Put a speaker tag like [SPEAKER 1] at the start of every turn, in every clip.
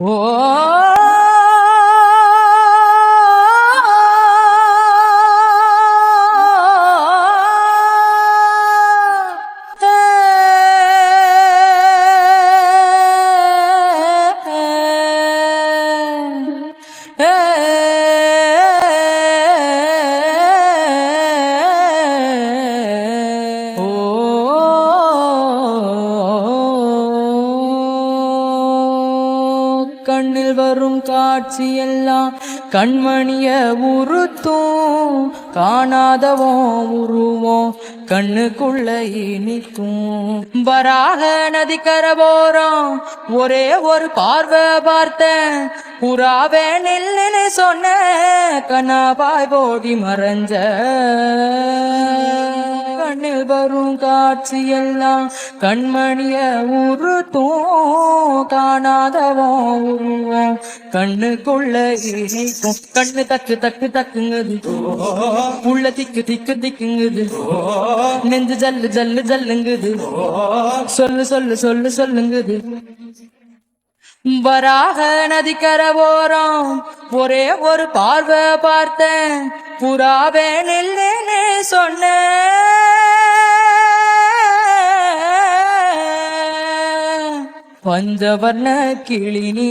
[SPEAKER 1] ஓ கண்ணில் வரும் காட்சி எல்லாம் கண்மணிய உறுத்தும், காணாதவோ உருவோம் கண்ணுக்குள்ள இனிக்கும். வராக நதிக்கரை போறோம், ஒரே ஒரு பார்வை பார்த்தேன், புறாவே நில்லுன்னு சொன்ன கண்ணாபாய் போடி மறைஞ்ச. கண்ணில் வரும் காட்சி எல்லாம் கண்மணிய உறுத்தும், காணாதவோ உருவம் கண்ணுக்குள்ள இனிக்கும். கண்ணு தக்கு தக்கு தக்குங்குது, உள்ள திக்கு திக்கு திக்குங்குது, நெஞ்சு ஜல்லு ஜல்லு ஜல்லுங்குது, சொல்லு சொல்லு சொல்லு சொல்லுங்குது. வராக நதிக்கரை போறோம், ஒரே ஒரு பார்வை பார்த்தேன், புறாவே நில்லுன்னு சொன்ன. பஞ்சவர்ண கிளி நீ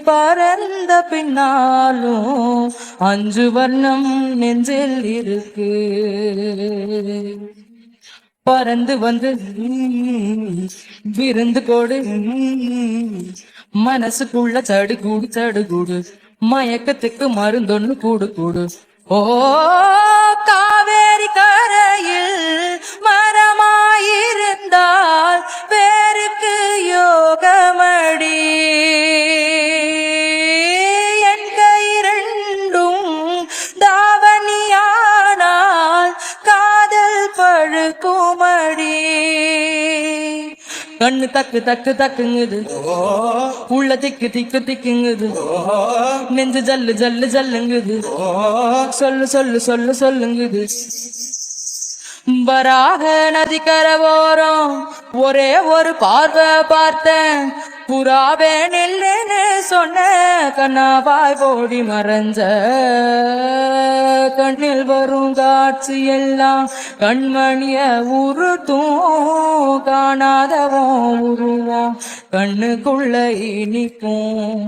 [SPEAKER 1] பறந்த பின்னாலும் 5 வர்ணம் நெஞ்சில் இருக்கு. பறந்து வந்து விருந்து கொடு, மனசுக்குள்ள சடுகுடு சடுகுடு, மயக்கத்துக்கு மருந்தொன்னு கூடு கூடு. ஓ காவேரி கரையில் மரமாயிருந்தால் பேருக்கு யோகமடி, என் கை 2 தாவணியானால் காதல் பழுக்குமடி. கண்ணு தக்கு தக்கு தக்குங்குது, உள்ள திக்கு திக்கு திக்குங்குது, நெஞ்சு ஜல்லு ஜல்லு ஜல்லுங்குது, சொல்லு சொல்லு சொல்லு சொல்லுங்குது. வராக நதிக்கரை போறோம், ஒரே ஒரு பார்வை பார்த்தேன், புறாவே நில்லுன்னு சொன்ன கண்ணாபாய் போடி மறைஞ்ச. கண்ணில் வரும் காட்சி எல்லாம் கண்மணிய உறுத்தும், காணாதவோ உருவோம் கண்ணுக்குள்ள இனிக்கும்.